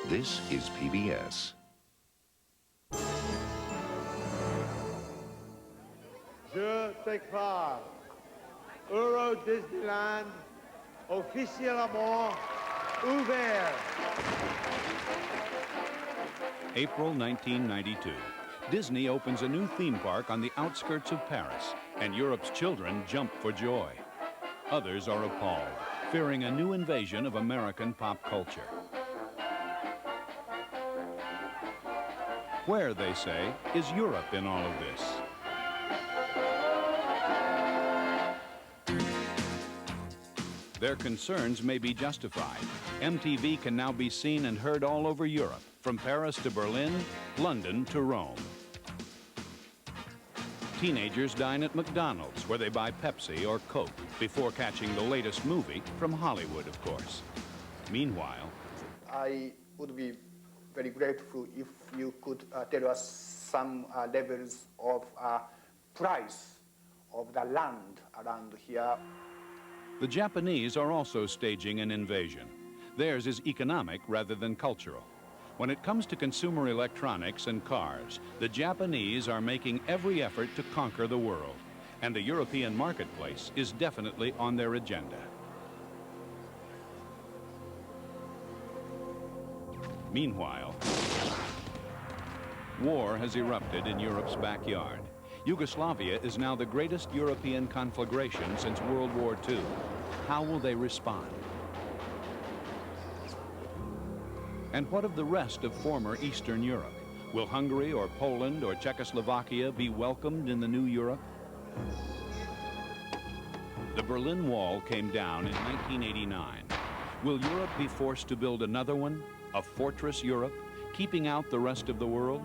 This is PBS. Je déclare Euro Disneyland officiellement ouvert. April 1992. Disney opens a new theme park on the outskirts of Paris, and Europe's children jump for joy. Others are appalled, fearing a new invasion of American pop culture. Where, they say, is Europe in all of this? Their concerns may be justified. MTV can now be seen and heard all over Europe, from Paris to Berlin, London to Rome. Teenagers dine at McDonald's, where they buy Pepsi or Coke, before catching the latest movie from Hollywood, of course. Meanwhile, I would be very grateful if you could tell us some levels of price of the land around here. the Japanese are also staging an invasion. Theirs is economic rather than cultural. When it comes to consumer electronics and cars, the Japanese are making every effort to conquer the world, and the European marketplace is definitely on their agenda. Meanwhile, war has erupted in Europe's backyard. Yugoslavia is now the greatest European conflagration since World War II. How will they respond? And what of the rest of former Eastern Europe? Will Hungary or Poland or Czechoslovakia be welcomed in the new Europe? The Berlin Wall came down in 1989. Will Europe be forced to build another one? A fortress Europe, keeping out the rest of the world?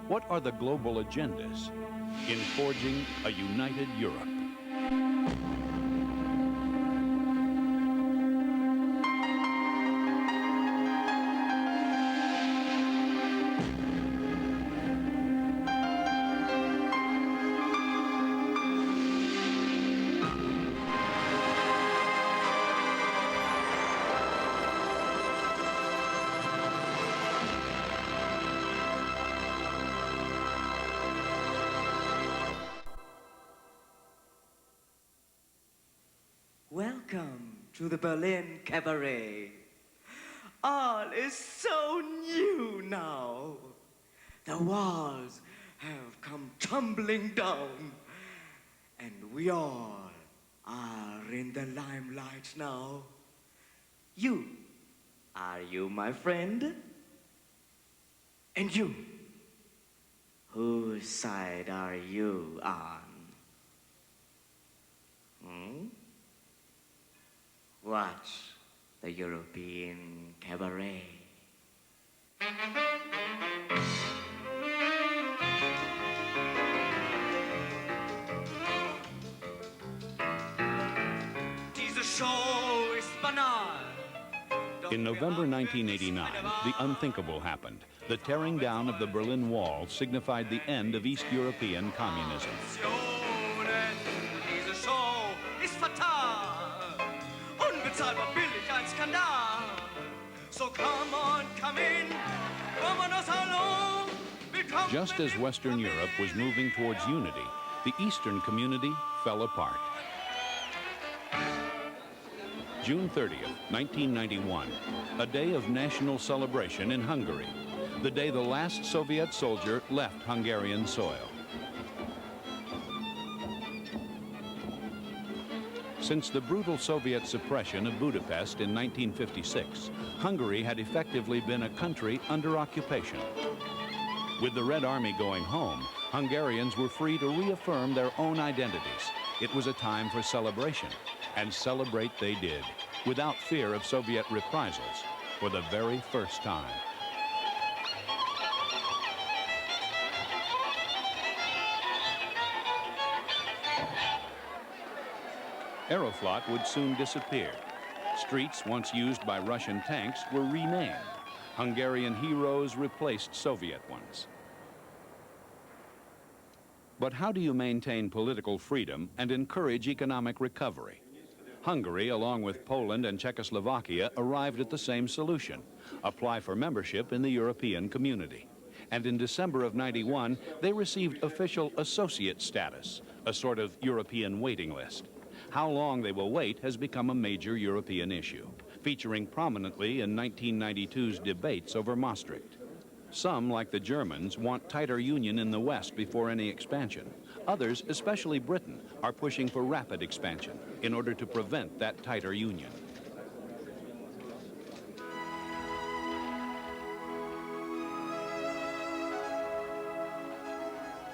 What are the global agendas in forging a united Europe? Welcome to the Berlin Cabaret. All is so new now. The walls have come tumbling down, and we all are in the limelight now. Are you my friend? And you, whose side are you on? Watch the European Cabaret. Diese Show ist banal. In November 1989, the unthinkable happened. The tearing down of the Berlin Wall signified the end of East European communism. Diese Show ist fatal. Unbezahlbar billig, ein Skandal. So come on, come in. Vámonos alone. Just as Western Europe was moving towards unity, the Eastern community fell apart. June 30th, 1991, a day of national celebration in Hungary, the day the last Soviet soldier left Hungarian soil. Since the brutal Soviet suppression of Budapest in 1956, Hungary had effectively been a country under occupation. With the Red Army going home, Hungarians were free to reaffirm their own identities. It was a time for celebration, and celebrate they did, without fear of Soviet reprisals, for the very first time. Aeroflot would soon disappear. Streets once used by Russian tanks were renamed. Hungarian heroes replaced Soviet ones. But how do you maintain political freedom and encourage economic recovery? Hungary, along with Poland and Czechoslovakia, arrived at the same solution: apply for membership in the European community. And in December of '91, they received official associate status, a sort of European waiting list. How long they will wait has become a major European issue, featuring prominently in 1992's debates over Maastricht. Some, like the Germans, want tighter union in the West before any expansion. Others, especially Britain, are pushing for rapid expansion in order to prevent that tighter union.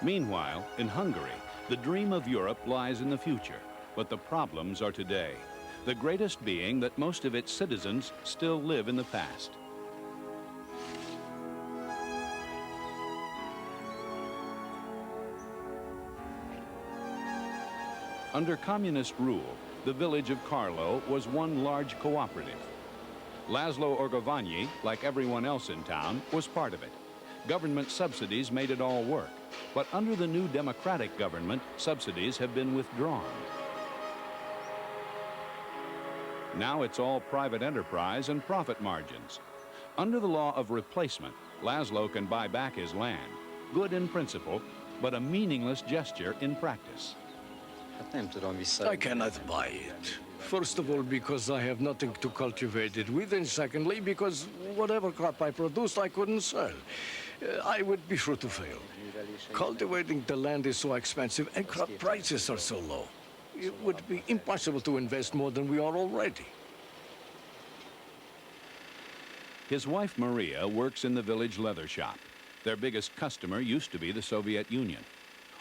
Meanwhile, in Hungary, the dream of Europe lies in the future, but the problems are today. The greatest being that most of its citizens still live in the past. Under communist rule, the village of Carlo was one large cooperative. Laszlo Orgovanyi, like everyone else in town, was part of it. Government subsidies made it all work. But under the new democratic government, subsidies have been withdrawn. Now it's all private enterprise and profit margins. Under the law of replacement, Laszlo can buy back his land. Good in principle, but a meaningless gesture in practice. I cannot buy it. First of all, because I have nothing to cultivate it with, and secondly, because whatever crop I produced, I couldn't sell. I would be sure to fail. Cultivating the land is so expensive, and crop prices are so low. It would be impossible to invest more than we are already. His wife, Maria, works in the village leather shop. Their biggest customer used to be the Soviet Union.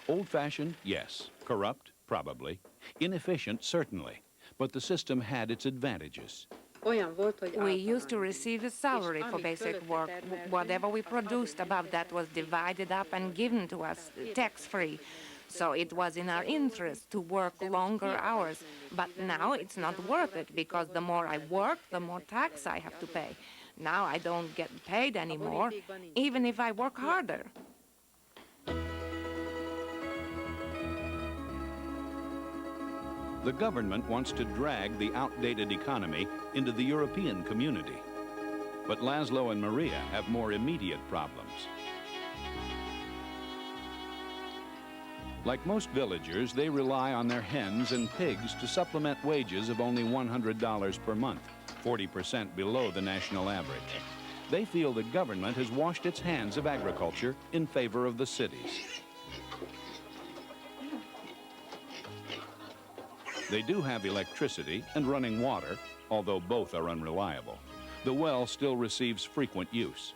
Old-fashioned, yes. Corrupt, probably. Inefficient, certainly. But the system had its advantages. We used to receive a salary for basic work. Whatever we produced above that was divided up and given to us, tax-free. So it was in our interest to work longer hours. But now it's not worth it, because the more I work, the more tax I have to pay. Now I don't get paid anymore, even if I work harder. The government wants to drag the outdated economy into the European community. But Laszlo and Maria have more immediate problems. Like most villagers, they rely on their hens and pigs to supplement wages of only $100 per month, 40% below the national average. They feel the government has washed its hands of agriculture in favor of the cities. They do have electricity and running water, although both are unreliable. The well still receives frequent use.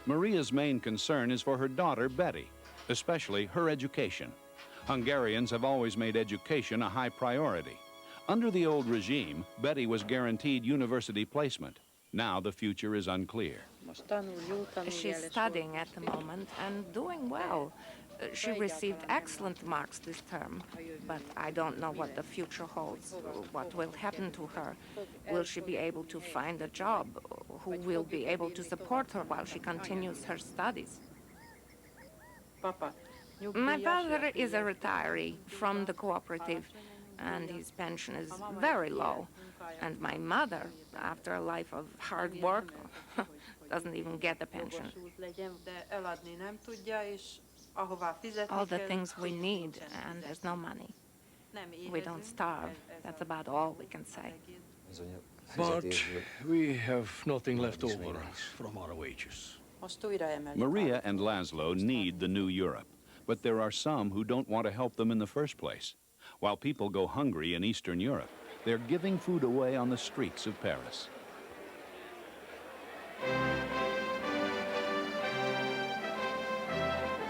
Maria's main concern is for her daughter, Betty, especially her education. Hungarians have always made education a high priority. Under the old regime, Betty was guaranteed university placement. Now the future is unclear. She's studying at the moment and doing well. She received excellent marks this term, but I don't know what the future holds. What will happen to her? Will she be able to find a job? Who will be able to support her while she continues her studies? My father is a retiree from the cooperative, and his pension is very low. And my mother, after a life of hard work, doesn't even get a pension. All the things we need, and there's no money. We don't starve. That's about all we can say. But we have nothing left over from our wages. Maria and Laszlo need the new Europe, but there are some who don't want to help them in the first place. While people go hungry in Eastern Europe, they're giving food away on the streets of Paris.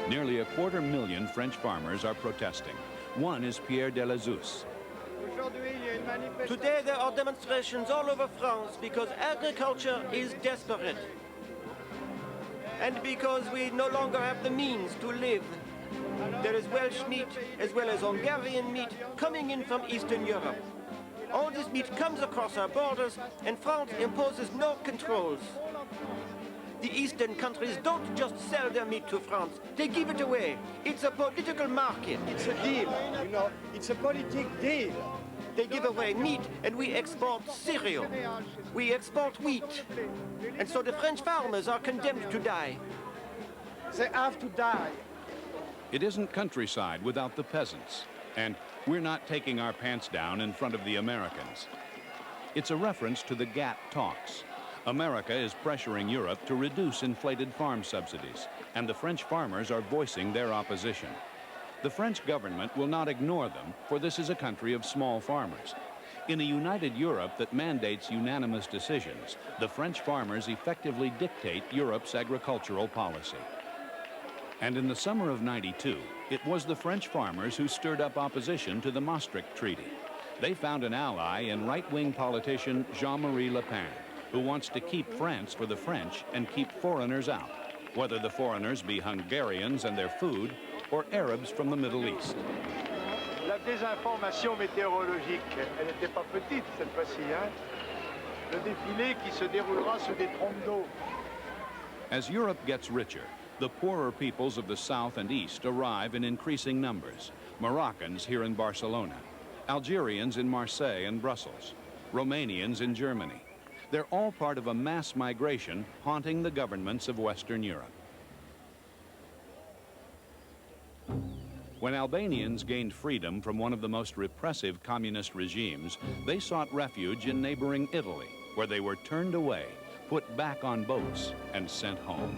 Nearly 250,000 French farmers are protesting. One is Pierre Delazousse. Today there are demonstrations all over France because agriculture is desperate. And because we no longer have the means to live. There is Welsh meat as well as Hungarian meat coming in from Eastern Europe. All this meat comes across our borders and France imposes no controls. The Eastern countries don't just sell their meat to France, they give it away. It's a political market. It's a deal, you know, it's a politic deal. They give away meat, and we export cereal. We export wheat. And so the French farmers are condemned to die. They have to die. It isn't countryside without the peasants, and we're not taking our pants down in front of the Americans. It's a reference to the GATT talks. America is pressuring Europe to reduce inflated farm subsidies, and the French farmers are voicing their opposition. The French government will not ignore them, for this is a country of small farmers. In a united Europe that mandates unanimous decisions, the French farmers effectively dictate Europe's agricultural policy. And in the summer of '92, it was the French farmers who stirred up opposition to the Maastricht Treaty. They found an ally in right-wing politician Jean-Marie Le Pen, who wants to keep France for the French and keep foreigners out, whether the foreigners be Hungarians and their food or Arabs from the Middle East. La désinformation météorologique, elle n'était pas petite cette fois-ci, hein? Le défilé qui se déroulera sous des trompes d'eau. As Europe gets richer, the poorer peoples of the South and East arrive in increasing numbers. Moroccans here in Barcelona, Algerians in Marseille and Brussels, Romanians in Germany. They're all part of a mass migration haunting the governments of Western Europe. When Albanians gained freedom from one of the most repressive communist regimes, they sought refuge in neighboring Italy, where they were turned away, put back on boats, and sent home.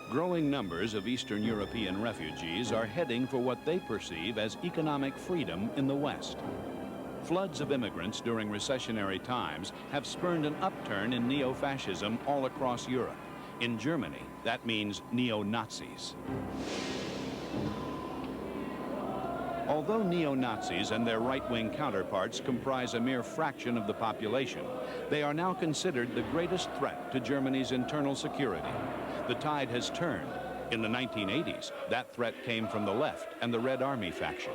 Growing numbers of Eastern European refugees are heading for what they perceive as economic freedom in the West. Floods of immigrants during recessionary times have spurned an upturn in neo-fascism all across Europe. In Germany, that means neo-Nazis. Although neo-Nazis and their right-wing counterparts comprise a mere fraction of the population, they are now considered the greatest threat to Germany's internal security. The tide has turned. In the 1980s, that threat came from the left and the Red Army faction.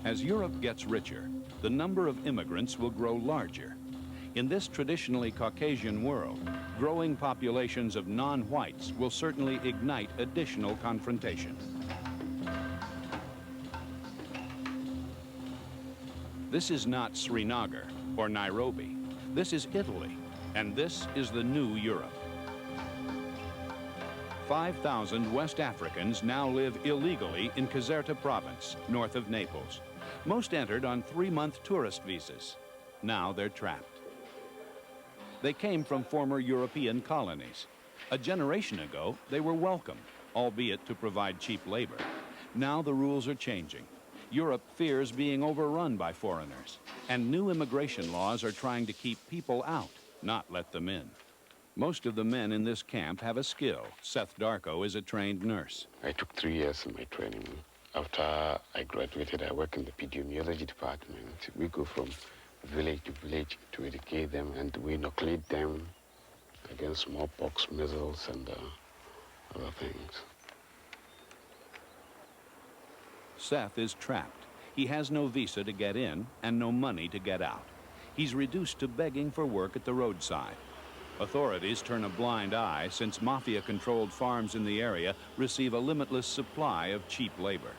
As Europe gets richer, the number of immigrants will grow larger. In this traditionally Caucasian world, growing populations of non-whites will certainly ignite additional confrontation. This is not Srinagar or Nairobi. This is Italy, and this is the new Europe. 5,000 West Africans now live illegally in Caserta province, north of Naples. Most entered on 3-month tourist visas. Now they're trapped. They came from former European colonies. A generation ago, they were welcome, albeit to provide cheap labor. Now the rules are changing. Europe fears being overrun by foreigners, and new immigration laws are trying to keep people out, not let them in. Most of the men in this camp have a skill. Seth Darko is a trained nurse. I took 3 years in my training. After I graduated, I work in the epidemiology department. We go from village to village to educate them, and we inoculate them against smallpox, measles, and other things. Seth is trapped. He has no visa to get in and no money to get out. He's reduced to begging for work at the roadside. Authorities turn a blind eye since mafia-controlled farms in the area receive a limitless supply of cheap labor.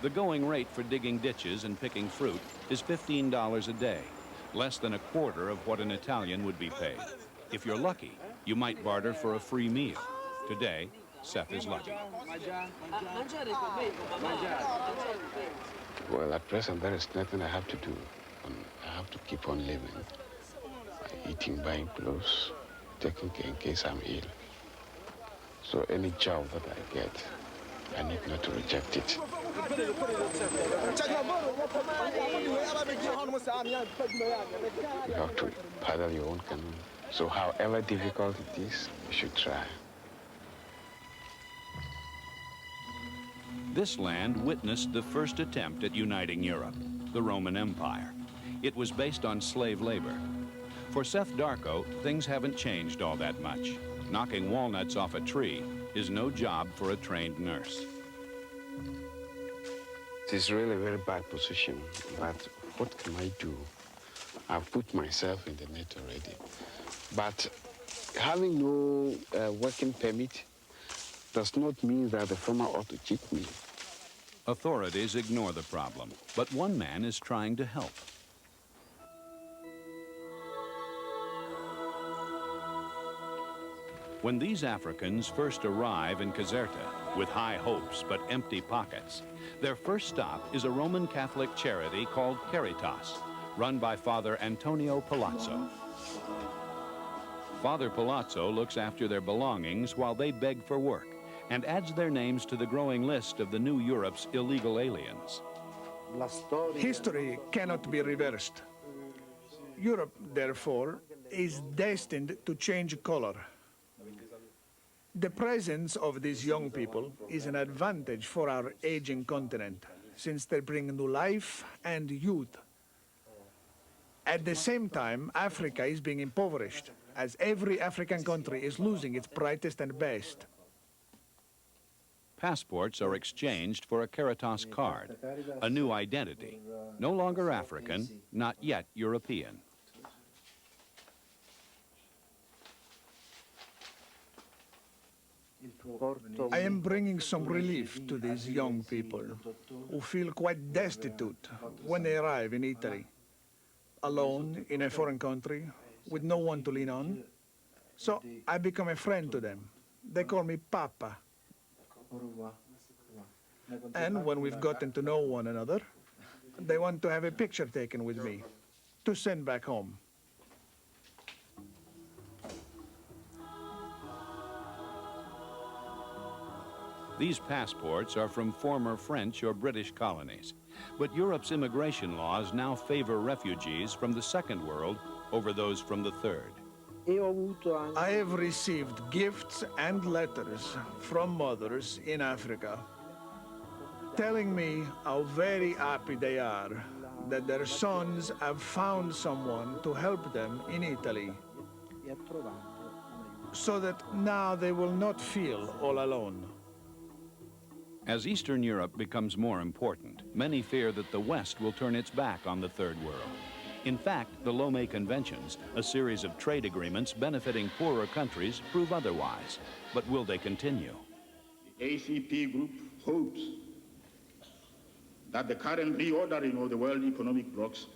The going rate for digging ditches and picking fruit is $15 a day, less than a quarter of what an Italian would be paid. If you're lucky, you might barter for a free meal. Today, Seth is lucky. Well, at present, there is nothing I have to do. I have to keep on living. Eating, buying clothes, taking care in case I'm ill. So any job that I get, I need not to reject it. You have to paddle your own canoe. So however difficult it is, you should try. This land witnessed the first attempt at uniting Europe, the Roman Empire. It was based on slave labor. For Seth Darko, things haven't changed all that much. Knocking walnuts off a tree is no job for a trained nurse. It is really a very bad position, but what can I do? I've put myself in the net already. But having no working permit does not mean that the farmer ought to cheat me. Authorities ignore the problem, but one man is trying to help. When these Africans first arrive in Caserta with high hopes but empty pockets, their first stop is a Roman Catholic charity called Caritas, run by Father Antonio Palazzo. Father Palazzo looks after their belongings while they beg for work and adds their names to the growing list of the new Europe's illegal aliens. History cannot be reversed. Europe, therefore, is destined to change color. The presence of these young people is an advantage for our aging continent, since they bring new life and youth. At the same time, Africa is being impoverished, as every African country is losing its brightest and best. Passports are exchanged for a Caritas card, a new identity. No longer African, not yet European. I am bringing some relief to these young people who feel quite destitute when they arrive in Italy, alone in a foreign country with no one to lean on. So I become a friend to them. They call me Papa. And when we've gotten to know one another, they want to have a picture taken with me to send back home. These passports are from former French or British colonies, but Europe's immigration laws now favor refugees from the Second World over those from the Third. I have received gifts and letters from mothers in Africa telling me how very happy they are that their sons have found someone to help them in Italy, so that now they will not feel all alone. As Eastern Europe becomes more important, many fear that the West will turn its back on the Third World. In fact, the Lomé Conventions, a series of trade agreements benefiting poorer countries, prove otherwise. But will they continue? The ACP group hopes that the current reordering of the world economic blocks,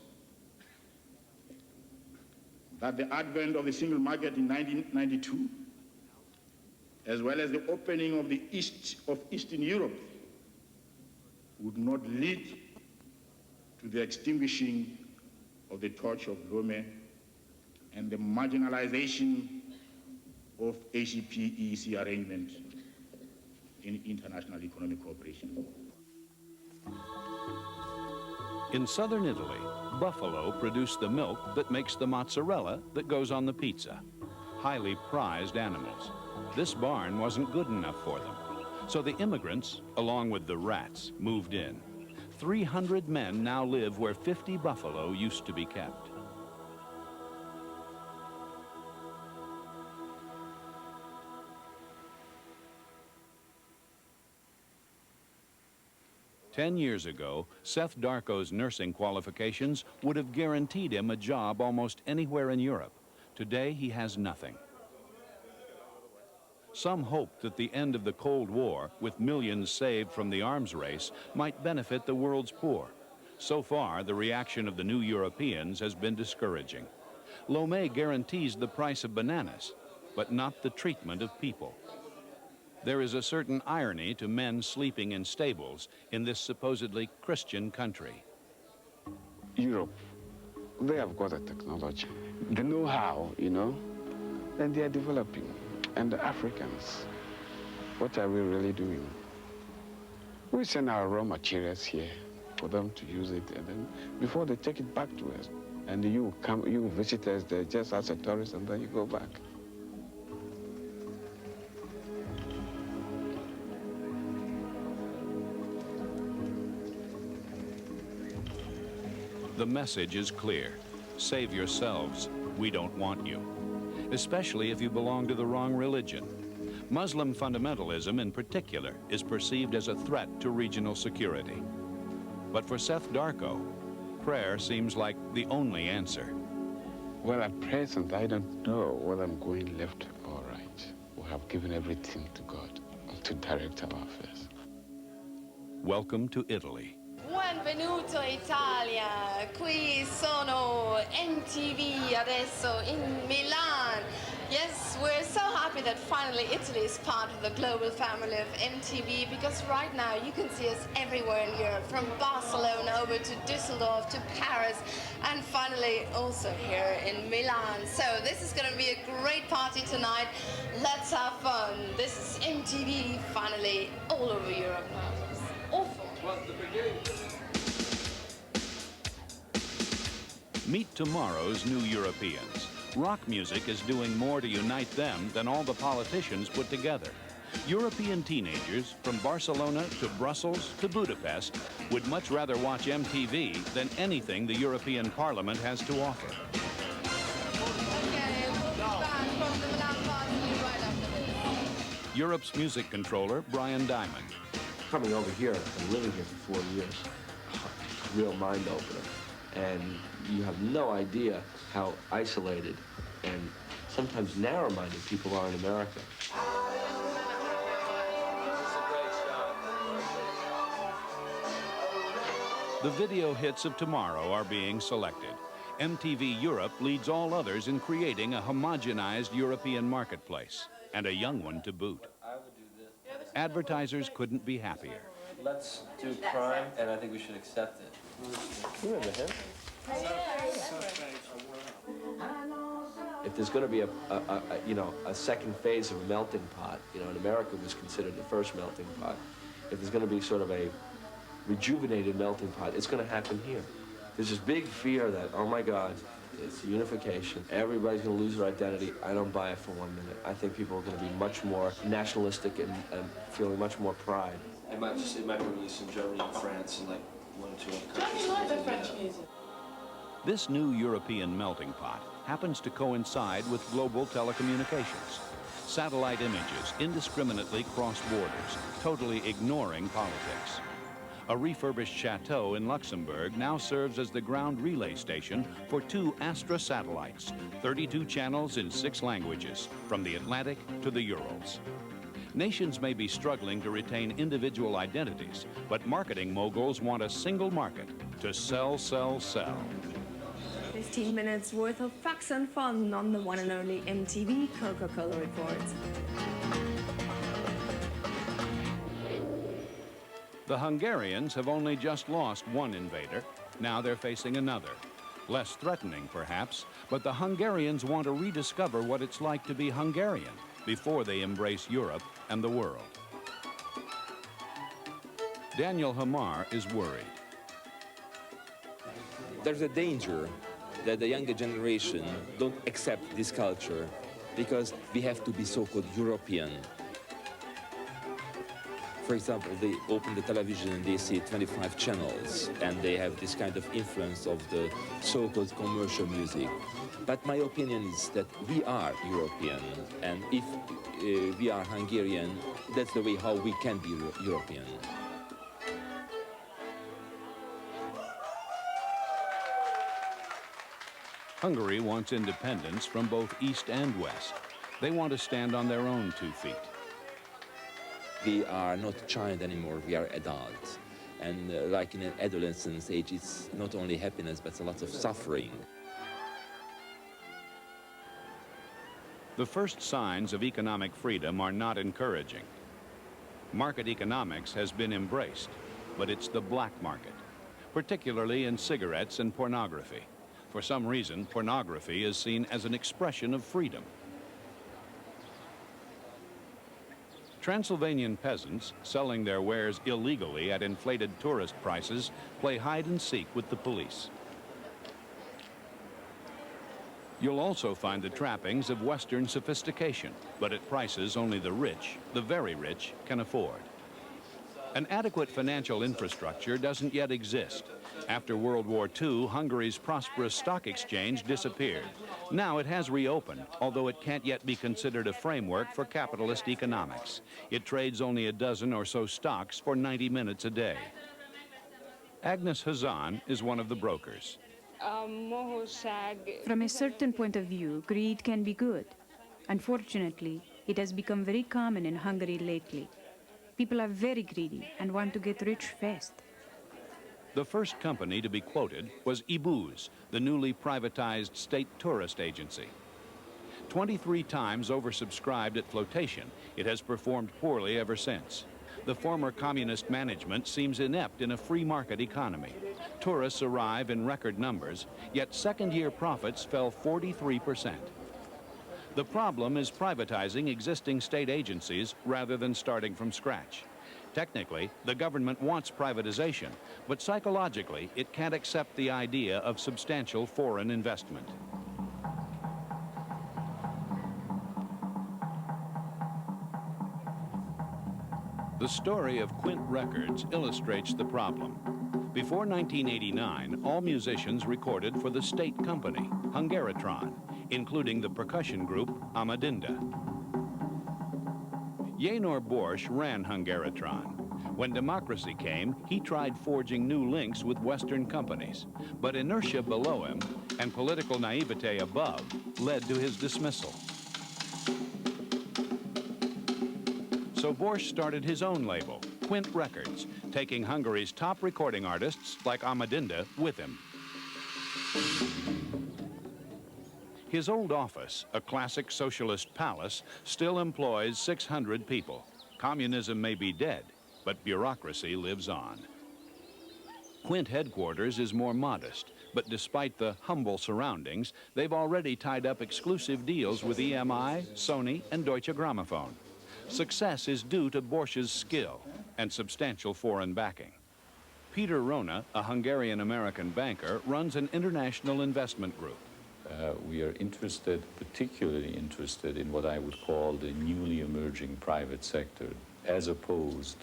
that the advent of the single market in 1992, as well as the opening of the Eastern Europe, would not lead to the extinguishing of the torch of Lomé and the marginalization of ACP-EEC arrangement in international economic cooperation. In southern Italy, buffalo produce the milk that makes the mozzarella that goes on the pizza. Highly prized animals. This barn wasn't good enough for them. So the immigrants, along with the rats, moved in. 300 men now live where 50 buffalo used to be kept. Ten years ago, Seth Darko's nursing qualifications would have guaranteed him a job almost anywhere in Europe. Today, he has nothing. Some hoped that the end of the Cold War, with millions saved from the arms race, might benefit the world's poor. So far, the reaction of the new Europeans has been discouraging. Lomé guarantees the price of bananas, but not the treatment of people. There is a certain irony to men sleeping in stables in this supposedly Christian country. Europe, they have got the technology, the know-how, you know, and they are developing. And the Africans, what are we really doing? We send our raw materials here for them to use it, and then before they take it back to us, and you visit us there just as a tourist, and then you go back. The message is clear. Save yourselves. We don't want you. Especially if you belong to the wrong religion. Muslim fundamentalism, in particular, is perceived as a threat to regional security. But for Seth Darko, prayer seems like the only answer. Well, at present, I don't know whether I'm going left or right. We have given everything to God to direct our affairs. Welcome to Italy. Benvenuto Italia, qui sono MTV adesso in Milan. Yes, we're so happy that finally Italy is part of the global family of MTV, because right now you can see us everywhere in Europe, from Barcelona over to Düsseldorf to Paris, and finally also here in Milan. So this is going to be a great party tonight. Let's have fun. This is MTV finally all over Europe now. It's awful. Meet tomorrow's new Europeans. Rock music is doing more to unite them than all the politicians put together. European teenagers from Barcelona to Brussels to Budapest would much rather watch MTV than anything the European Parliament has to offer. Okay, we'll be back from the Milan party right after this. Europe's music controller, Brian Diamond. Coming over here and living here for 4 years, it's a real mind opener. And you have no idea how isolated and sometimes narrow-minded people are in America. The video hits of tomorrow are being selected. MTV Europe leads all others in creating a homogenized European marketplace, and a young one to boot. Advertisers couldn't be happier. Let's do crime, and I think we should accept it. You remember him? If there's going to be a second phase of a melting pot, in America was considered the first melting pot. If there's going to be sort of a rejuvenated melting pot, it's going to happen here. There's this big fear that, oh my God, it's unification. Everybody's going to lose their identity. I don't buy it for 1 minute. I think people are going to be much more nationalistic and feeling much more pride. It might be released in Germany and France and like 1 or 2 other countries. This new European melting pot happens to coincide with global telecommunications. Satellite images indiscriminately cross borders, totally ignoring politics. A refurbished chateau in Luxembourg now serves as the ground relay station for 2 Astra satellites, 32 channels in 6 languages, from the Atlantic to the Urals. Nations may be struggling to retain individual identities, but marketing moguls want a single market to sell, sell, sell. 15 minutes worth of facts and fun on the one and only MTV Coca-Cola Report. The Hungarians have only just lost one invader. Now they're facing another. Less threatening, perhaps, but the Hungarians want to rediscover what it's like to be Hungarian before they embrace Europe and the world. Daniel Hamar is worried. There's a danger that the younger generation don't accept this culture because we have to be so-called European. For example, they open the television and they see 25 channels and they have this kind of influence of the so-called commercial music. But my opinion is that we are European, and if we are Hungarian, that's the way how we can be European. Hungary wants independence from both East and West. They want to stand on their own 2 feet. We are not child anymore, we are adults. And like in an adolescence age, it's not only happiness, but a lot of suffering. The first signs of economic freedom are not encouraging. Market economics has been embraced, but it's the black market, particularly in cigarettes and pornography. For some reason, pornography is seen as an expression of freedom. Transylvanian peasants selling their wares illegally at inflated tourist prices play hide and seek with the police. You'll also find the trappings of Western sophistication, but at prices only the rich, the very rich, can afford. An adequate financial infrastructure doesn't yet exist. After World War II, Hungary's prosperous stock exchange disappeared. Now it has reopened, although it can't yet be considered a framework for capitalist economics. It trades only a dozen or so stocks for 90 minutes a day. Agnes Hazan is one of the brokers. From a certain point of view, greed can be good. Unfortunately, it has become very common in Hungary lately. People are very greedy and want to get rich fast. The first company to be quoted was IBUZ, the newly privatized state tourist agency. 23 times oversubscribed at flotation, it has performed poorly ever since. The former communist management seems inept in a free market economy. Tourists arrive in record numbers, yet second-year profits fell 43%. The problem is privatizing existing state agencies rather than starting from scratch. Technically, the government wants privatization, but psychologically, it can't accept the idea of substantial foreign investment. The story of Quint Records illustrates the problem. Before 1989, all musicians recorded for the state company, Hungaritron, including the percussion group Amadinda. Jenor Borsch ran Hungaritron. When democracy came, he tried forging new links with Western companies, but inertia below him and political naivete above led to his dismissal. So Borsch started his own label, Quint Records, taking Hungary's top recording artists like Amadinda with him. His old office, a classic socialist palace, still employs 600 people. Communism may be dead, but bureaucracy lives on. Quint headquarters is more modest, but despite the humble surroundings, they've already tied up exclusive deals with EMI, Sony, and Deutsche Grammophon. Success is due to Borsch's skill and substantial foreign backing. Peter Rona, a Hungarian-American banker, runs an international investment group. We are particularly interested in what I would call the newly emerging private sector, as opposed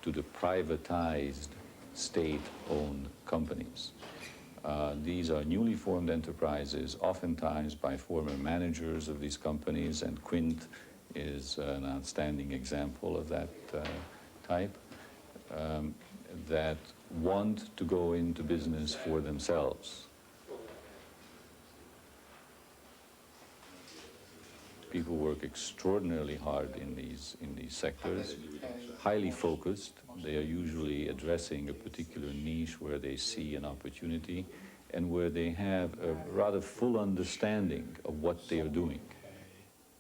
to the privatized state-owned companies. These are newly formed enterprises, oftentimes by former managers of these companies, and Quint is an outstanding example of that type, that want to go into business for themselves. People work extraordinarily hard in these sectors, highly focused. They are usually addressing a particular niche where they see an opportunity and where they have a rather full understanding of what they are doing.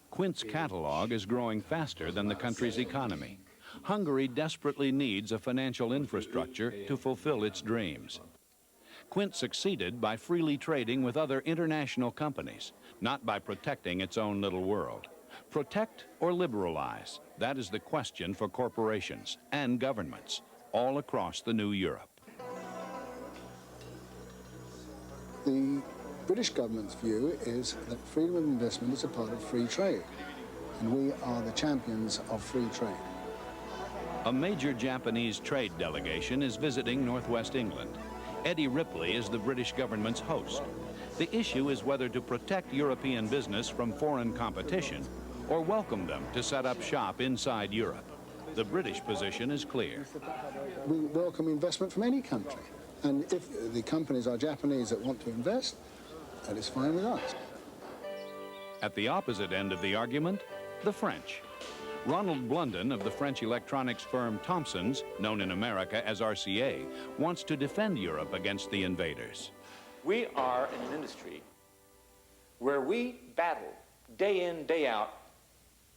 Quint's catalog is growing faster than the country's economy. Hungary desperately needs a financial infrastructure to fulfill its dreams. Quint succeeded by freely trading with other international companies, not by protecting its own little world. Protect or liberalize? That is the question for corporations and governments all across the new Europe. The British government's view is that freedom of investment is a part of free trade, and we are the champions of free trade. A major Japanese trade delegation is visiting northwest England. Eddie Ripley is the British government's host. The issue is whether to protect European business from foreign competition or welcome them to set up shop inside Europe. The British position is clear. We welcome investment from any country, and if the companies are Japanese that want to invest, that is fine with us. At the opposite end of the argument, the French. Ronald Blunden of the French electronics firm Thomson's, known in America as RCA, wants to defend Europe against the invaders. We are in an industry where we battle day in, day out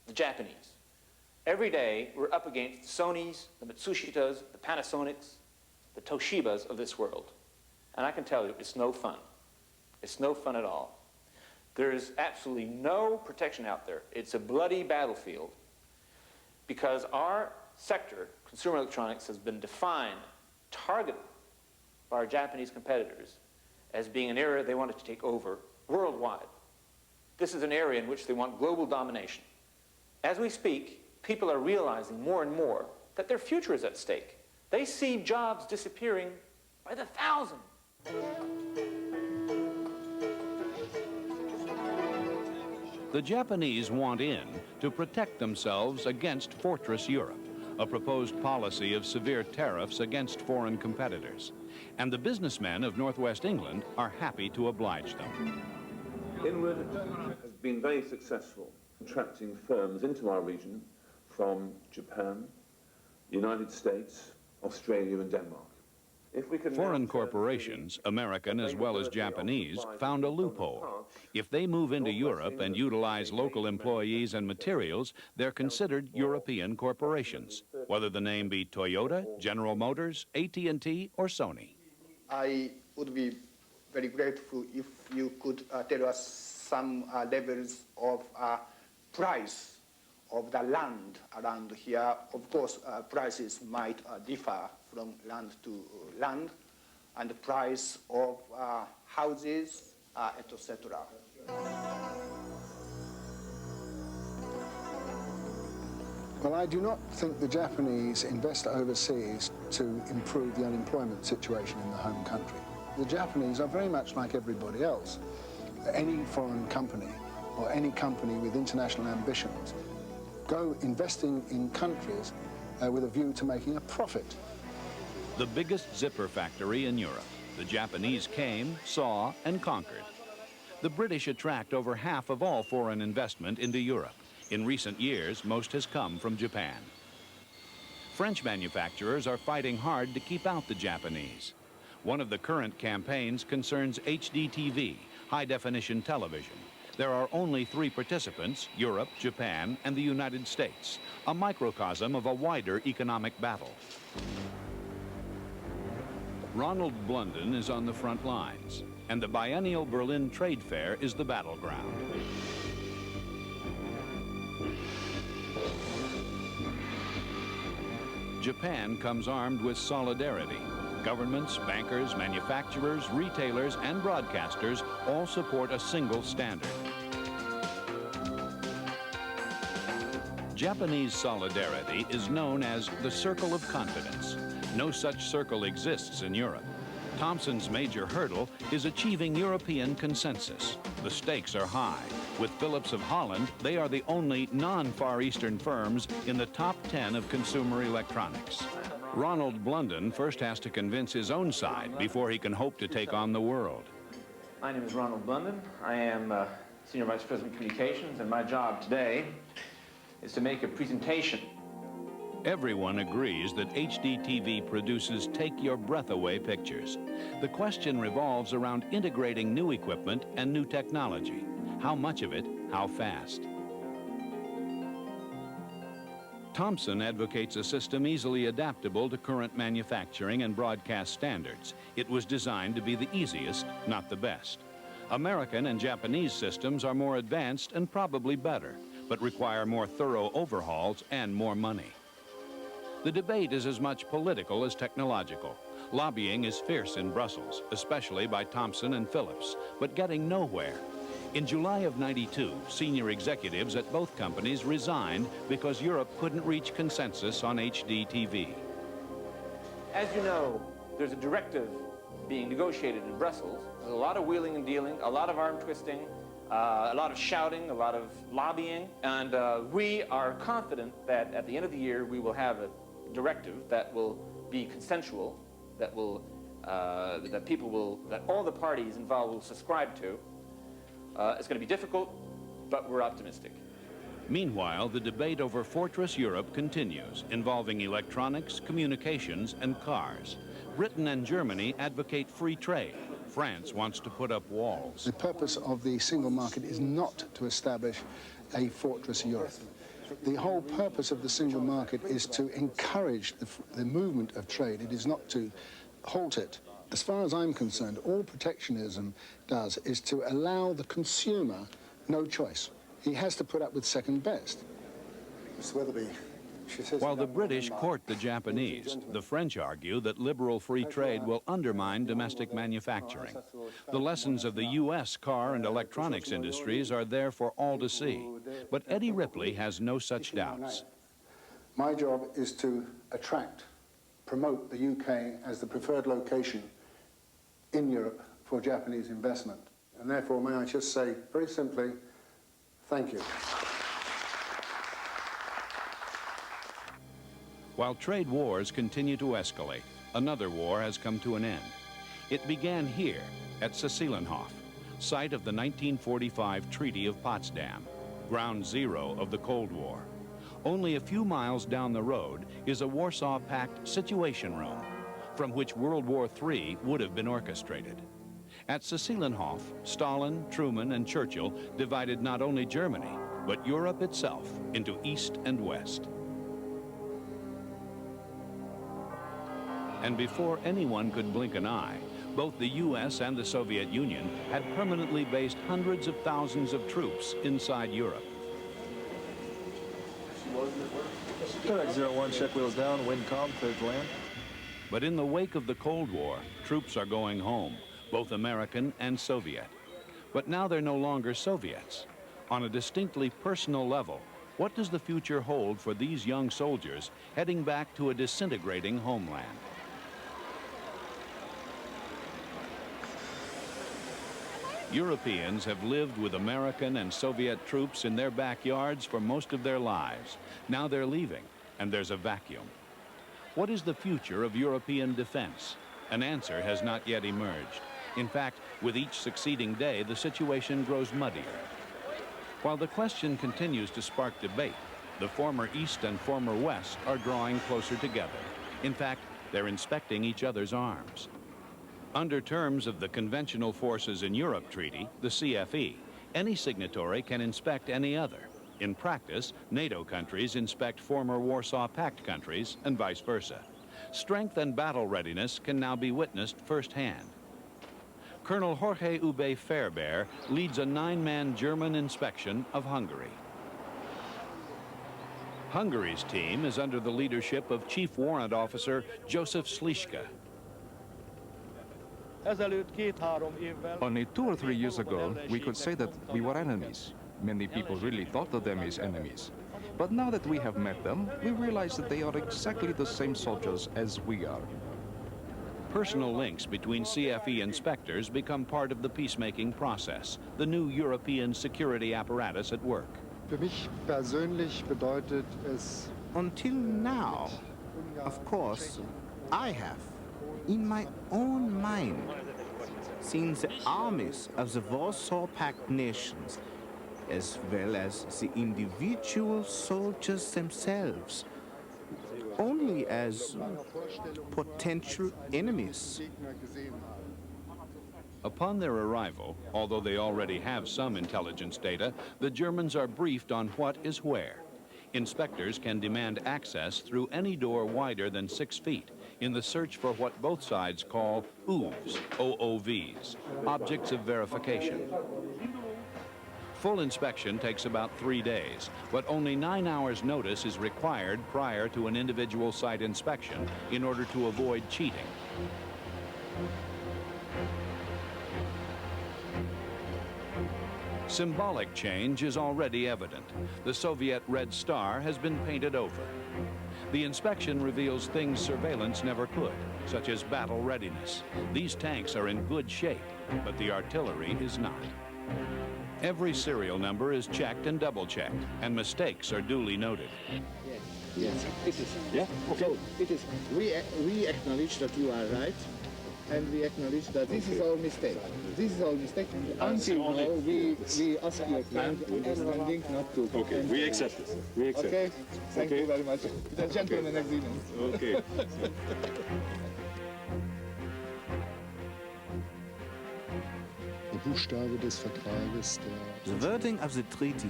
the Japanese. Every day we're up against the Sonys, the Matsushitas, the Panasonics, the Toshibas of this world. And I can tell you, it's no fun. It's no fun at all. There is absolutely no protection out there. It's a bloody battlefield because our sector, consumer electronics, has been defined, targeted by our Japanese competitors as being an area they wanted to take over worldwide. This is an area in which they want global domination. As we speak, people are realizing more and more that their future is at stake. They see jobs disappearing by the thousand. The Japanese want in to protect themselves against Fortress Europe. a proposed policy of severe tariffs against foreign competitors. And the businessmen of Northwest England are happy to oblige them. Inward has been very successful attracting firms into our region from Japan, the United States, Australia and Denmark. If we can Foreign corporations, American as well as Japanese, found a loophole. If they move into Europe and utilize local employees and materials, they're considered European corporations, whether the name be Toyota, General Motors, AT&T, or Sony. I would be very grateful if you could tell us some levels of price of the land around here. Of course, prices might differ from land to land, and the price of houses, etc. Well, I do not think the Japanese invest overseas to improve the unemployment situation in the home country. The Japanese are very much like everybody else. Any foreign company or any company with international ambitions go investing in countries with a view to making a profit. The biggest zipper factory in Europe. The Japanese came, saw, and conquered. The British attract over half of all foreign investment into Europe. In recent years, most has come from Japan. French manufacturers are fighting hard to keep out the Japanese. One of the current campaigns concerns HDTV, high-definition television. There are only 3 participants, Europe, Japan, and the United States, a microcosm of a wider economic battle. Ronald Blunden is on the front lines, and the biennial Berlin Trade Fair is the battleground. Japan comes armed with solidarity. Governments, bankers, manufacturers, retailers, and broadcasters all support a single standard. Japanese solidarity is known as the Circle of Confidence. No such circle exists in Europe. Thomson's major hurdle is achieving European consensus. The stakes are high. With Philips of Holland, they are the only non-Far Eastern firms in the top 10 of consumer electronics. Ronald Blunden first has to convince his own side before he can hope to take on the world. My name is Ronald Blunden. I am Senior Vice President of Communications, and my job today is to make a presentation. Everyone agrees that HDTV produces take-your-breath-away pictures. The question revolves around integrating new equipment and new technology. How much of it, how fast? Thomson advocates a system easily adaptable to current manufacturing and broadcast standards. It was designed to be the easiest, not the best. American and Japanese systems are more advanced and probably better, but require more thorough overhauls and more money. The debate is as much political as technological. Lobbying is fierce in Brussels, especially by Thomson and Philips, but getting nowhere. In July of '92, senior executives at both companies resigned because Europe couldn't reach consensus on HDTV. As you know, there's a directive being negotiated in Brussels. There's a lot of wheeling and dealing, a lot of arm twisting, a lot of shouting, a lot of lobbying, and we are confident that at the end of the year we will have a directive that will be consensual, that all the parties involved will subscribe to. It's going to be difficult, but we're optimistic. Meanwhile, the debate over Fortress Europe continues, involving electronics, communications, and cars. Britain and Germany advocate free trade. France wants to put up walls. The purpose of the single market is not to establish a Fortress Europe. The whole purpose of the single market is to encourage the movement of trade. It is not to halt it. As far as I'm concerned, all protectionism does is to allow the consumer no choice. He has to put up with second best. Mr. Weatherby, while the British court the Japanese, the French argue that liberal free trade will undermine domestic manufacturing. The lessons of the U.S. car and electronics industries are there for all to see. But Eddie Ripley has no such doubts. My job is to promote the UK as the preferred location in Europe for Japanese investment. And therefore, may I just say very simply, thank you. While trade wars continue to escalate, another war has come to an end. It began here at Cecilenhof, site of the 1945 Treaty of Potsdam, ground zero of the Cold War. Only a few miles down the road is a Warsaw Pact Situation Room, from which World War III would have been orchestrated. At Cecilenhof, Stalin, Truman, and Churchill divided not only Germany, but Europe itself into East and West. And before anyone could blink an eye, both the US and the Soviet Union had permanently based hundreds of thousands of troops inside Europe. Correct, 01, check wheels down, wind calm, clear to land. But in the wake of the Cold War, troops are going home, both American and Soviet. But now they're no longer Soviets. On a distinctly personal level, what does the future hold for these young soldiers heading back to a disintegrating homeland? Europeans have lived with American and Soviet troops in their backyards for most of their lives. Now they're leaving, and there's a vacuum. What is the future of European defense? An answer has not yet emerged. In fact, with each succeeding day, the situation grows muddier. While the question continues to spark debate, the former East and former West are drawing closer together. In fact, they're inspecting each other's arms. Under terms of the Conventional Forces in Europe Treaty, the CFE, any signatory can inspect any other. In practice, NATO countries inspect former Warsaw Pact countries and vice versa. Strength and battle readiness can now be witnessed firsthand. Colonel Jorge Ube Fairbairn leads a 9-man German inspection of Hungary. Hungary's team is under the leadership of Chief Warrant Officer Joseph Slischka. Only 2 or 3 years ago, we could say that we were enemies. Many people really thought of them as enemies. But now that we have met them, we realize that they are exactly the same soldiers as we are. Personal links between CFE inspectors become part of the peacemaking process, the new European security apparatus at work. Für mich persönlich bedeutet es... Until now, of course, I have, in my own mind, seen the armies of the Warsaw Pact nations, as well as the individual soldiers themselves, only as potential enemies. Upon their arrival, although they already have some intelligence data, the Germans are briefed on what is where. Inspectors can demand access through any door wider than 6 feet in the search for what both sides call OOVs, OOVs, objects of verification. Full inspection takes about 3 days, but only 9 hours notice is required prior to an individual site inspection in order to avoid cheating. Symbolic change is already evident. The Soviet Red Star has been painted over. The inspection reveals things surveillance never could, such as battle readiness. These tanks are in good shape, but the artillery is not. Every serial number is checked and double-checked, and mistakes are duly noted. Yes, it is. Yeah? Okay. So, it is. We acknowledge that you are right, and we acknowledge that this is our mistake. This is our mistake. Until now, we ask your kind understanding not to... Okay, we accept it. We accept Okay, thank you very much. The gentleman agreement. Okay. The wording of the treaty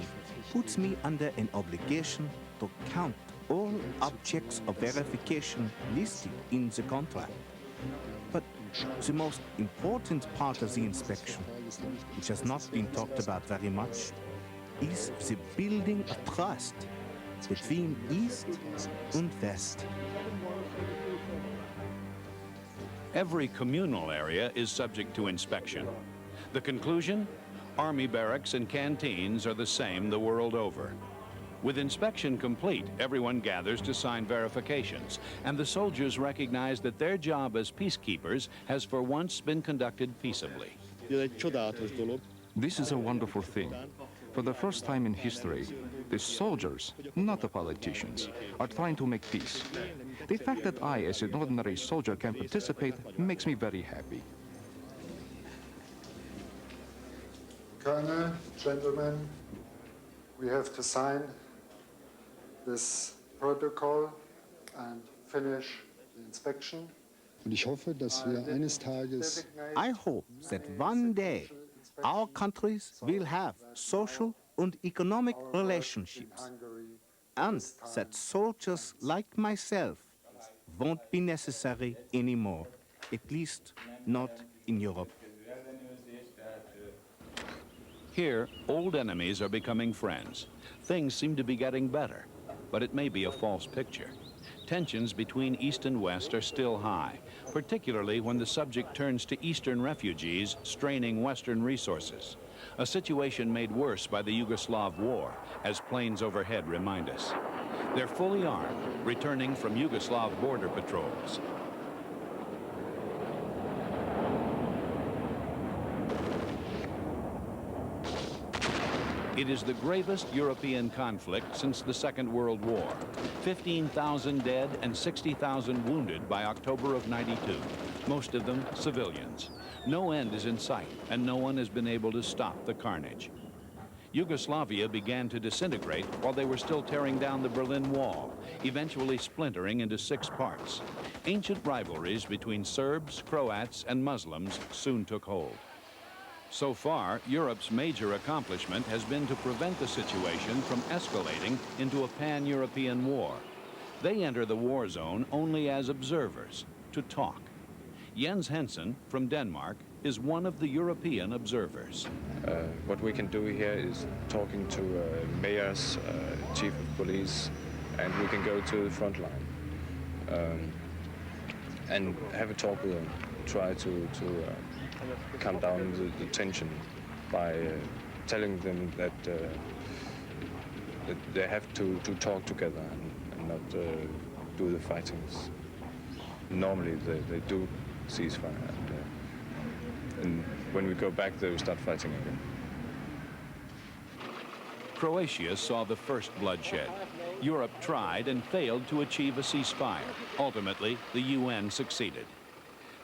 puts me under an obligation to count all objects of verification listed in the contract. But the most important part of the inspection, which has not been talked about very much, is the building of trust between East and West. Every communal area is subject to inspection. The conclusion? Army barracks and canteens are the same the world over. With inspection complete, everyone gathers to sign verifications, and the soldiers recognize that their job as peacekeepers has for once been conducted peaceably. This is a wonderful thing. For the first time in history, the soldiers, not the politicians, are trying to make peace. The fact that I, as an ordinary soldier, can participate makes me very happy. Colonel, gentlemen, we have to sign this protocol and finish the inspection. Und ich hoffe, dass wir eines Tages I hope that one day our countries will have social and economic relationships, and that soldiers like myself won't be necessary anymore, at least not in Europe. Here, old enemies are becoming friends. Things seem to be getting better, but it may be a false picture. Tensions between East and West are still high, particularly when the subject turns to Eastern refugees straining Western resources, a situation made worse by the Yugoslav war, as planes overhead remind us. They're fully armed, returning from Yugoslav border patrols. It is the gravest European conflict since the Second World War. 15,000 dead and 60,000 wounded by October of '92, most of them civilians. No end is in sight, and no one has been able to stop the carnage. Yugoslavia began to disintegrate while they were still tearing down the Berlin Wall, eventually splintering into 6 parts. Ancient rivalries between Serbs, Croats, and Muslims soon took hold. So far, Europe's major accomplishment has been to prevent the situation from escalating into a pan-European war. They enter the war zone only as observers, to talk. Jens Hensen from Denmark is one of the European observers. What we can do here is talking to mayors, chief of police, and we can go to the front line and have a talk with them, try to calm down the tension by telling them that they have to talk together and not do the fightings. Normally they do ceasefire, and when we go back they will start fighting again. Croatia saw the first bloodshed. Europe tried and failed to achieve a ceasefire. Ultimately, the UN succeeded.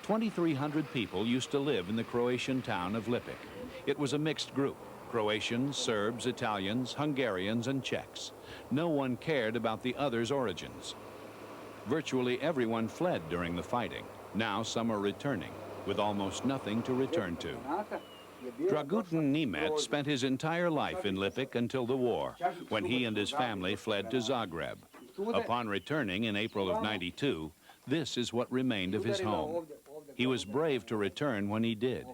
2,300 people used to live in the Croatian town of Lipik. It was a mixed group: Croatians, Serbs, Italians, Hungarians, and Czechs. No one cared about the other's origins. Virtually everyone fled during the fighting. Now some are returning, with almost nothing to return to. Dragutin Nimet spent his entire life in Lipik until the war, when he and his family fled to Zagreb. Upon returning in April of '92, this is what remained of his home. He was brave to return when he did.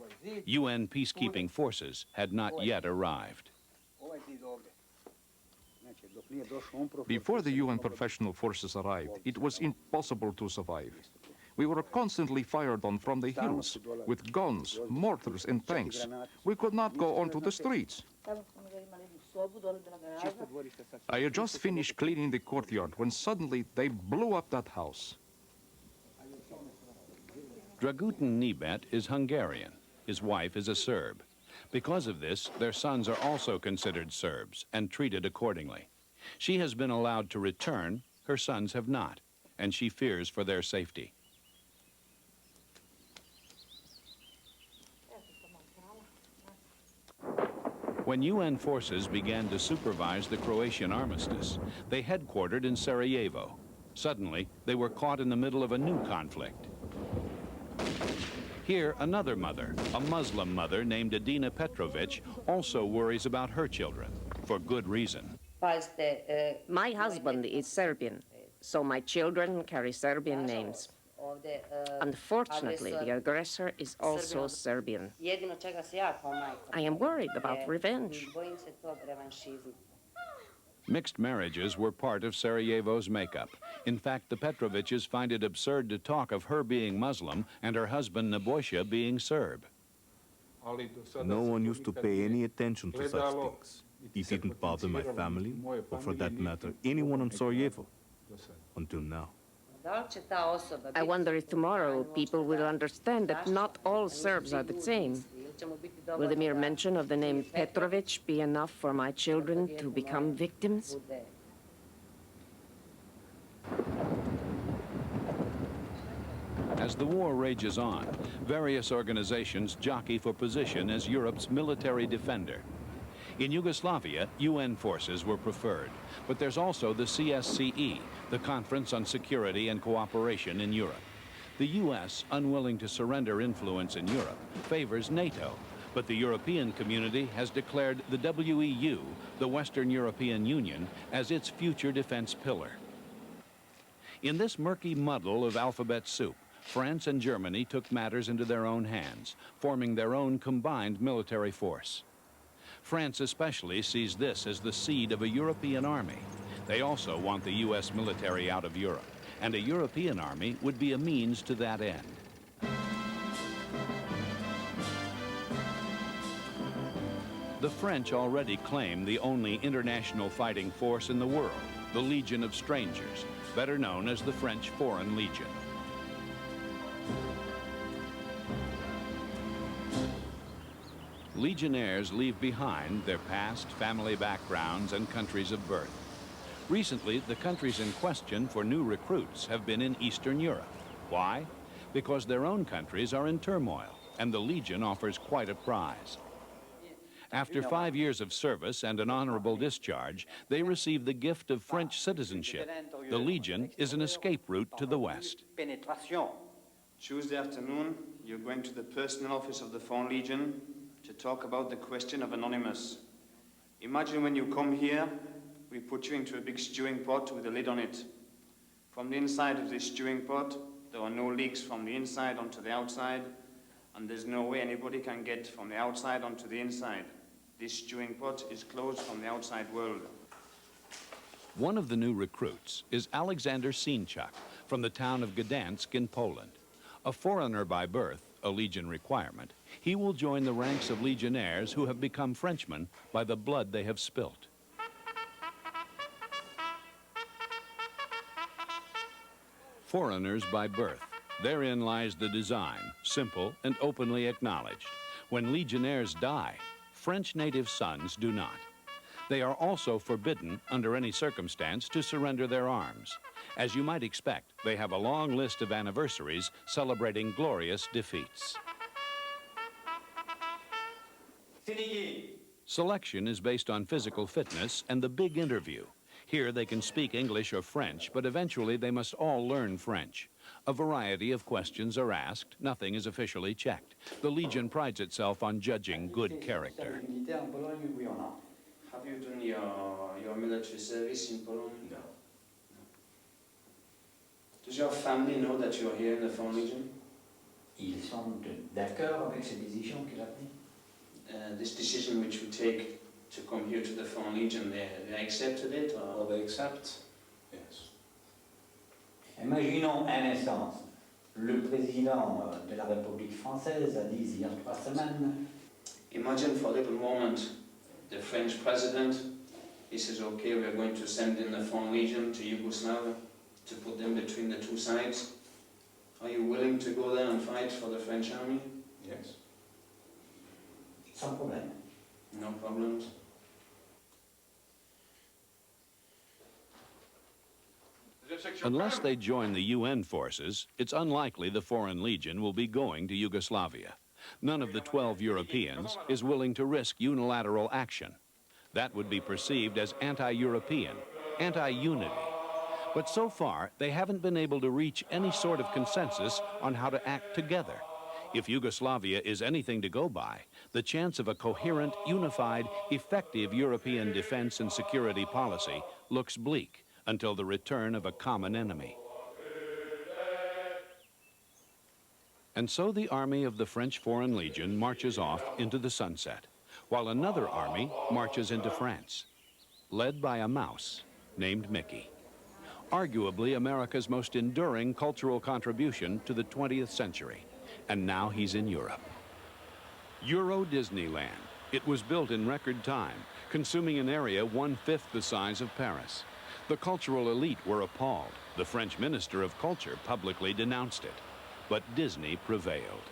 UN peacekeeping forces had not yet arrived. Before the UN professional forces arrived, it was impossible to survive. We were constantly fired on from the hills with guns, mortars, and tanks. We could not go onto the streets. I had just finished cleaning the courtyard when suddenly they blew up that house. Dragutin Nimet is Hungarian. His wife is a Serb. Because of this, their sons are also considered Serbs and treated accordingly. She has been allowed to return, her sons have not, and she fears for their safety. When UN forces began to supervise the Croatian armistice, they headquartered in Sarajevo. Suddenly, they were caught in the middle of a new conflict. Here, another mother, a Muslim mother named Adina Petrovic, also worries about her children, for good reason. My husband is Serbian, so my children carry Serbian names. Unfortunately, the aggressor is also Serbian. I am worried about revenge. Mixed marriages were part of Sarajevo's makeup. In fact, the Petroviches find it absurd to talk of her being Muslim and her husband Nebojša being Serb. No one used to pay any attention to such things. It didn't bother my family, or for that matter, anyone in Sarajevo, until now. I wonder if tomorrow people will understand that not all Serbs are the same. Will the mere mention of the name Petrovich be enough for my children to become victims? As the war rages on, various organizations jockey for position as Europe's military defender. In Yugoslavia, UN forces were preferred, but there's also the CSCE, the Conference on Security and Cooperation in Europe. The US, unwilling to surrender influence in Europe, favors NATO, but the European community has declared the WEU, the Western European Union, as its future defense pillar. In this murky muddle of alphabet soup, France and Germany took matters into their own hands, forming their own combined military force. France especially sees this as the seed of a European army. They also want the US military out of Europe, and a European army would be a means to that end. The French already claim the only international fighting force in the world, the Legion of Strangers, better known as the French Foreign Legion. Legionnaires leave behind their past, family backgrounds, and countries of birth. Recently, the countries in question for new recruits have been in Eastern Europe. Why? Because their own countries are in turmoil, and the Legion offers quite a prize. After 5 years of service and an honorable discharge, they receive the gift of French citizenship. The Legion is an escape route to the West. Tuesday afternoon, you're going to the personal office of the Foreign Legion to talk about the question of anonymous. Imagine when you come here, we put you into a big stewing pot with a lid on it. From the inside of this stewing pot, there are no leaks from the inside onto the outside, and there's no way anybody can get from the outside onto the inside. This stewing pot is closed from the outside world. One of the new recruits is Alexander Sinchak from the town of Gdansk in Poland. A foreigner by birth, a Legion requirement, he will join the ranks of legionnaires who have become Frenchmen by the blood they have spilt. Foreigners by birth. Therein lies the design, simple and openly acknowledged. When legionnaires die, French native sons do not. They are also forbidden, under any circumstance, to surrender their arms. As you might expect, they have a long list of anniversaries celebrating glorious defeats. Selection is based on physical fitness and the big interview. Here they can speak English or French, but eventually they must all learn French. A variety of questions are asked. Nothing is officially checked. The Legion prides itself on judging good character. Have you done your military service in Poland? No. Does your family know that you're here in the Foreign Legion? Ils sont d'accord avec cette décision qu'il a prise. This decision which you take to come here to the Foreign Legion, they accepted it? Or? Well, they accept, yes. Imaginons un instant, le président de la République française a dit il y a 3 semaines. Imagine for a little moment, the French president, he says, okay, we are going to send in the Foreign Legion to Yugoslavia to put them between the two sides. Are you willing to go there and fight for the French army? Yes. Sans problème. No problems. Unless they join the UN forces, it's unlikely the Foreign Legion will be going to Yugoslavia. None of the 12 Europeans is willing to risk unilateral action. That would be perceived as anti-European, anti-unity. But so far, they haven't been able to reach any sort of consensus on how to act together. If Yugoslavia is anything to go by, the chance of a coherent, unified, effective European defense and security policy looks bleak until the return of a common enemy. And so the army of the French Foreign Legion marches off into the sunset, while another army marches into France, led by a mouse named Mickey. Arguably America's most enduring cultural contribution to the 20th century. And now he's in Europe. Euro Disneyland. It was built in record time, consuming an area 1/5 the size of Paris. The cultural elite were appalled. The French Minister of Culture publicly denounced it. But Disney prevailed.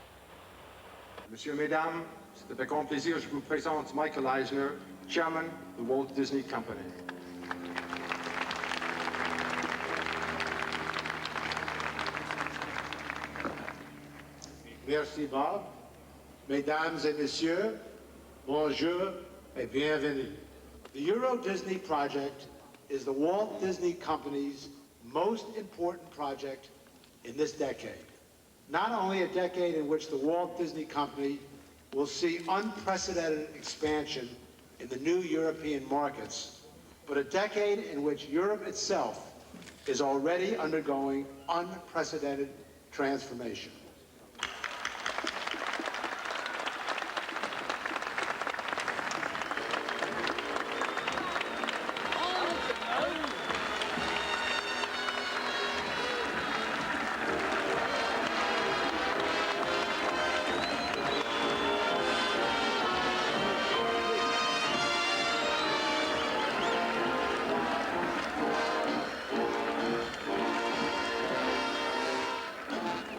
Monsieur, Mesdames, C'est avec grand plaisir que je vous présente Michael Eisner, Chairman of the Walt Disney Company. Merci Bob. Mesdames et messieurs, bonjour et bienvenue. The Euro Disney project is the Walt Disney Company's most important project in this decade. Not only a decade in which the Walt Disney Company will see unprecedented expansion in the new European markets, but a decade in which Europe itself is already undergoing unprecedented transformation.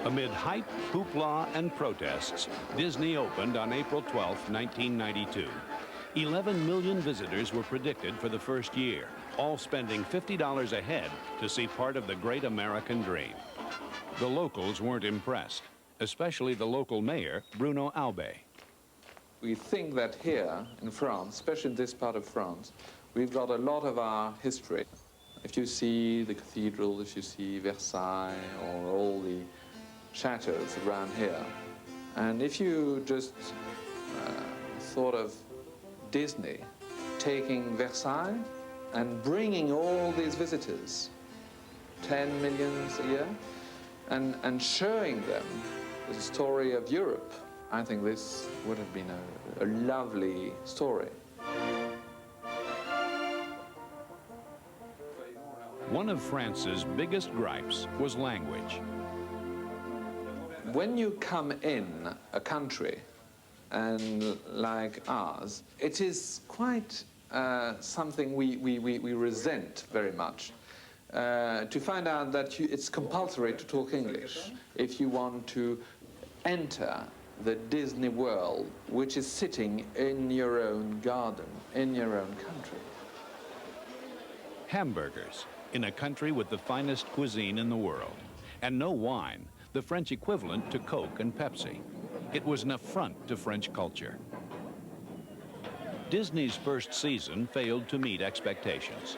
Amid hype, hoopla, and protests, Disney opened on April 12, 1992. 11 million visitors were predicted for the first year, all spending $50 a head to see part of the great American dream. The locals weren't impressed, especially the local mayor, Bruno Aube. We think that here in France, especially in this part of France, we've got a lot of our history. If you see the cathedral, if you see Versailles, or all the chateaus around here, and if you just thought of Disney taking Versailles and bringing all these visitors, 10 million a year, and showing them the story of Europe, I think this would have been a lovely story. One of France's biggest gripes was language. When you come in a country and like ours, it is quite something we resent very much. To find out that it's compulsory to talk English if you want to enter the Disney world, which is sitting in your own garden, in your own country. Hamburgers, in a country with the finest cuisine in the world, and no wine, the French equivalent to Coke and Pepsi. It was an affront to French culture. Disney's first season failed to meet expectations.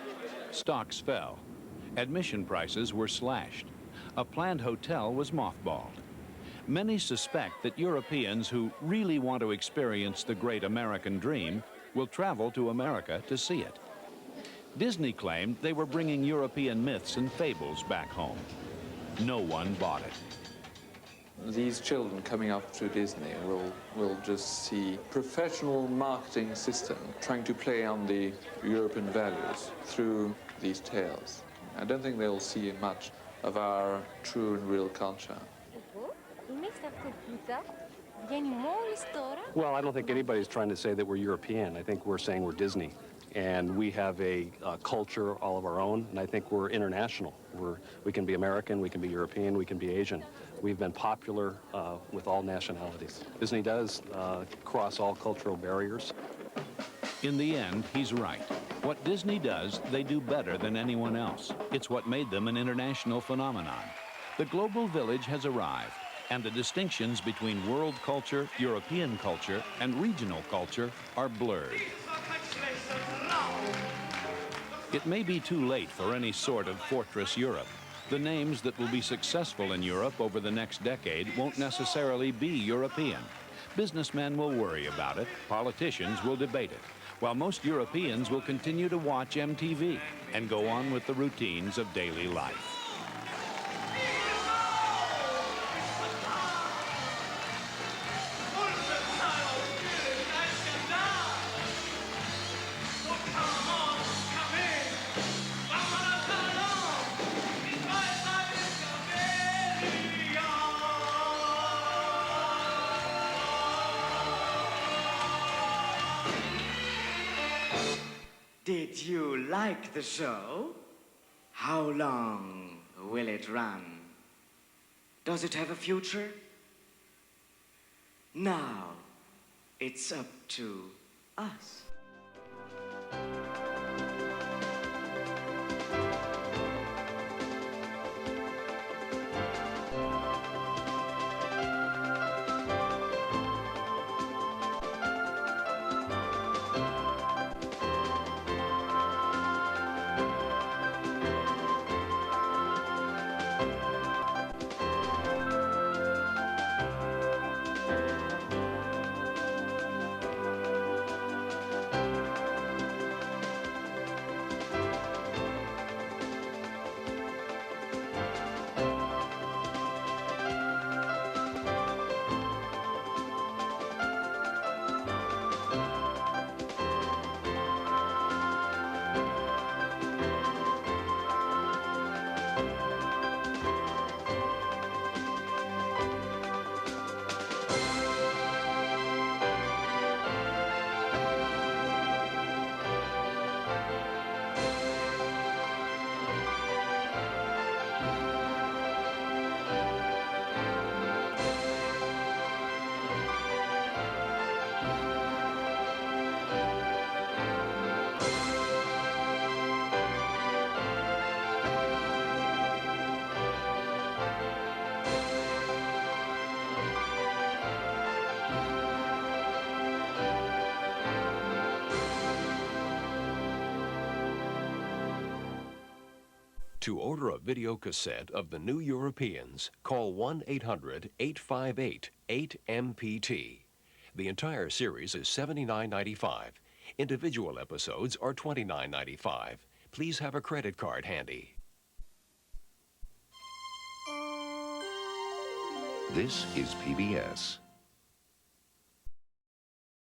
Stocks fell. Admission prices were slashed. A planned hotel was mothballed. Many suspect that Europeans who really want to experience the great American dream will travel to America to see it. Disney claimed they were bringing European myths and fables back home. No one bought it. These children coming up to Disney will just see professional marketing system trying to play on the European values through these tales. I don't think they'll see much of our true and real culture. Well, I don't think anybody's trying to say that we're European. I think we're saying we're Disney. And we have a culture all of our own, and I think we're international. We can be American, we can be European, we can be Asian. We've been popular with all nationalities. Disney does cross all cultural barriers. In the end, he's right. What Disney does, they do better than anyone else. It's what made them an international phenomenon. The global village has arrived, and the distinctions between world culture, European culture, and regional culture are blurred. It may be too late for any sort of fortress Europe. The names that will be successful in Europe over the next decade won't necessarily be European. Businessmen will worry about it, politicians will debate it, while most Europeans will continue to watch MTV and go on with the routines of daily life. Did you like the show? How long will it run? Does it have a future? Now, It's up to us. To order a video cassette of the New Europeans, call 1-800-858-8MPT. The entire series is $79.95. Individual episodes are $29.95. Please have a credit card handy. This is PBS.